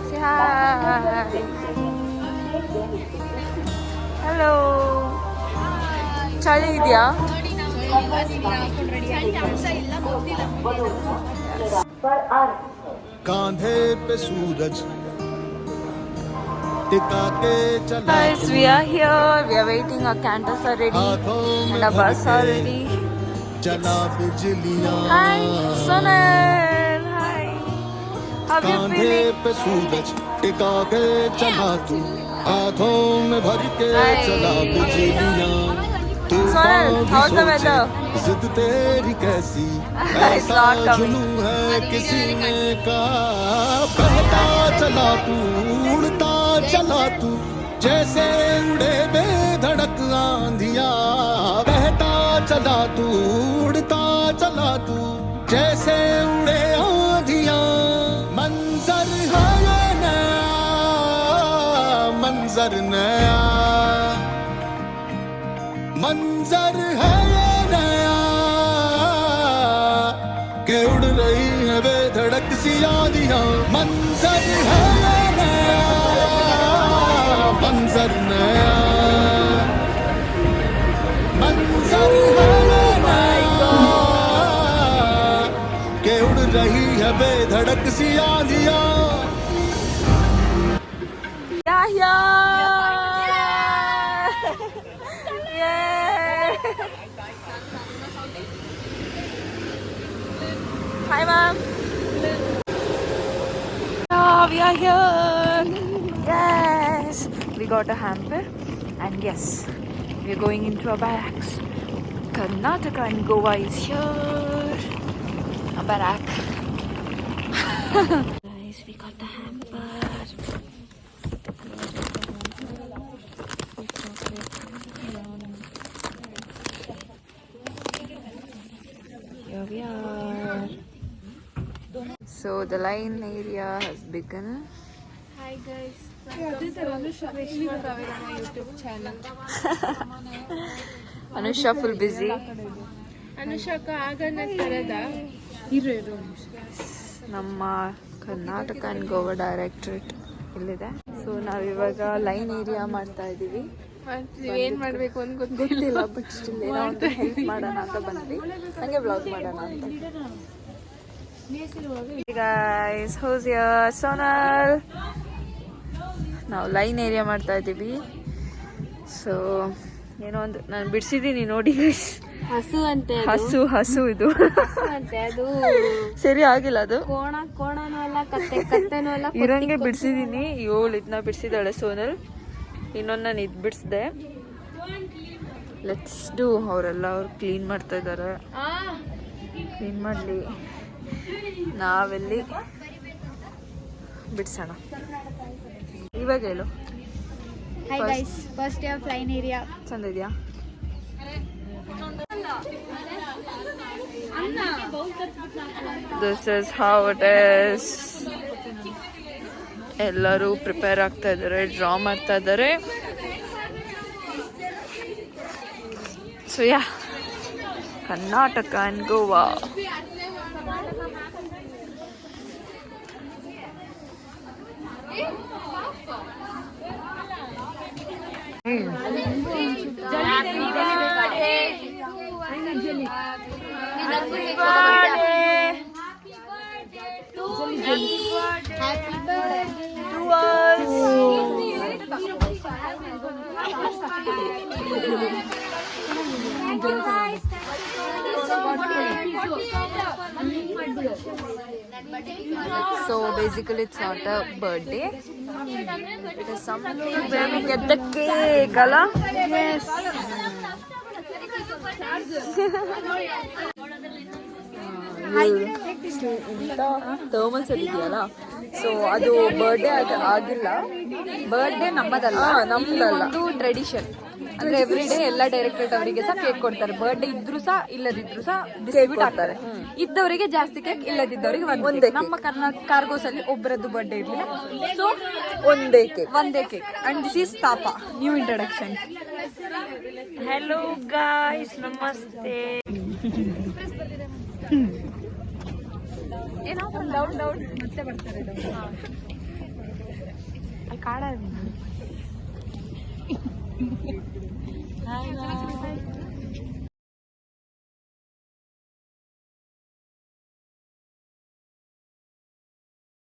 Say hi. Hello. ಚಳಿ ಇದೆಯಾ? कांधे पे सूरज टिका के चला Guys, we are here. We are waiting. Our candles are ready and our bus are ready. चला बिजलियां Hi, Sonal. Hi. How are you कांधे feeling? पे सूरज टिका के चला तू हाथों में भर के चला बिजलियां Sonal, how's the weather? जिद तेरी कैसी It's not coming. जुनून है किसी ने कहा बहता चला तू उड़ता चला तू जैसे उड़े बेधड़क आंधिया बहता चला तू उड़ता चला तू जैसे उड़े आंधिया मंजर है ये नया मंजर नया मंजर है ये नया के उड़ रही है बेधड़क सी आंधियां मंजर है ये नया मंजर नया मंजर है ये नया के उड़ रही है बेधड़क सी आंधियां Yeah, yeah. Hi, Mom. Oh, we are here. Yes. We got a hamper. And yes, we are going into our barracks. Karnataka and Goa is here. A barrack. Guys, we got the hamper. Here we are. So the line area has begun. Hi guys, welcome to Krishna Kavirama YouTube channel. Anusha full busy. ಅನುಷಾಕ ಆಗನ ಕರೆದ ನಮ್ಮ Karnataka and Goa directorate ಇಲ್ಲಿದೆ. So ನಾವಿವಾಗ line area ಮಾಡ್ತಾ ಇದ್ದೀವಿ. ಏನ್ ಮಾಡ್ಬೇಕು ಅಂತ ಗೊತ್ತಿಲ್ಲ, ಬಟ್ ಸ್ಟಿಲ್ ಏನೋ ಒಂದು ಹೆಲ್ಪ್ ಮಾಡೋಣ ಅಂತ ಬಂದ್ವಿ. ಹಂಗೆ ವ್ಲಾಗ್ ಮಾಡೋಣ ಅಂತ. Guys, who's here? Sonal. ನಾವು ಲೈನ್ ಏರಿಯಾ ಮಾಡ್ತಾ ಇದ್ದೀವಿ. ಸೊ ಏನೋ ಒಂದು ನಾನು ಬಿಡಿಸಿದ್ದೀನಿ ನೋಡಿ ಗೈಸ್. ಹಸು ಅಂತೆ ಹಸು ಇದು ಅಂತೆ ಅದು ಸರಿ ಆಗಿಲ್ಲ. ಅದು ಕೋಣನೂ ಅಲ್ಲ ಕತ್ತೆನೂ ಅಲ್ಲ ಇರಂಗೆ ಬಿಡಿಸಿದ್ದೀನಿ. 7 ಇದನ್ನ ಬಿಡಿಸಿದಾಳೆ ಸೋನಲ್, ಇನ್ನೊಂದು ನಾನು ಇದು ಬಿಡಿಸಿದೆ. Let's do. ಅವ್ರು ಕ್ಲೀನ್ ಮಾಡ್ತಾ ಇದ್ದಾರೆ. ಕ್ಲೀನ್ ಮಾಡಲಿ, ನಾವೆಲ್ಲಿ ಬಿಡಿಸೋಣ. ಇವಾಗ ಹೇಳು. Hi guys, first day of line area. ಚಂದ ಇದೆಯಾ? This is how it is. ಎಲ್ಲರೂ ಪ್ರಿಪೇರ್ ಆಗ್ತಾ ಇದ್ದಾರೆ, ಡ್ರಾ ಮಾಡ್ತಾ ಇದ್ದಾರೆ. So yeah, Karnataka and Goa. So basically it's not a birthday, it is something where we get the cake, ala? Yes. ಥರ್ಮಲ್ಸ್ ಇದೆಯಲ್ಲ, so ಅದು ಬರ್ಡೇ ಆಗಿಲ್ಲ. ಬರ್ಡೇ ನಮ್ಮದಲ್ಲ, ನಮ್ಮದಲ್ಲ, ಟ್ರೆಡಿಷನ್. ಅಂದ್ರೆ ಎವ್ರಿ ಡೇ ಎಲ್ಲ ಡೈರೆಕ್ಟರೇಟ್ ಅವರಿಗೆ ಸಹ ಕೇಕ್ ಕೊಡ್ತಾರೆ. ಬರ್ಡೇ ಇದ್ರು ಸಹ ಇಲ್ಲದಿದ್ರು ಸಹ ಡಿಸ್ಟ್ರಿಬ್ಯೂಟ್ ಆಗ್ತಾರೆ. ಇದ್ದವರಿಗೆ ಜಾಸ್ತಿ ಕೇಕ್, ಇಲ್ಲದಿದ್ದವರಿಗೆ ಒಂದೇ. ನಮ್ಮ ಕರ್ನಾಟಕ ಕಾರ್ಗೋಸ್ ಅಲ್ಲಿ ಒಬ್ಬರದ್ದು ಬರ್ಡೇ ಇರ್ಲಿಲ್ಲ, ಸೊ ಒಂದೇ ಕೇಕ್. ಅಂಡ್ ದಿಸ್ ಈಸ್ ತಾಪ, ನ್ಯೂ ಇಂಟ್ರಡಕ್ಷನ್. ಹೆಲೋ ಗಾಯ್ಸ್, ನಮಸ್ತೆ. ಏನೋ ಡೌನ್ ಡೌನ್ ಮತ್ತೆ ಬರ್ತಾರೆ ಡೌನ್. ಕಾಡ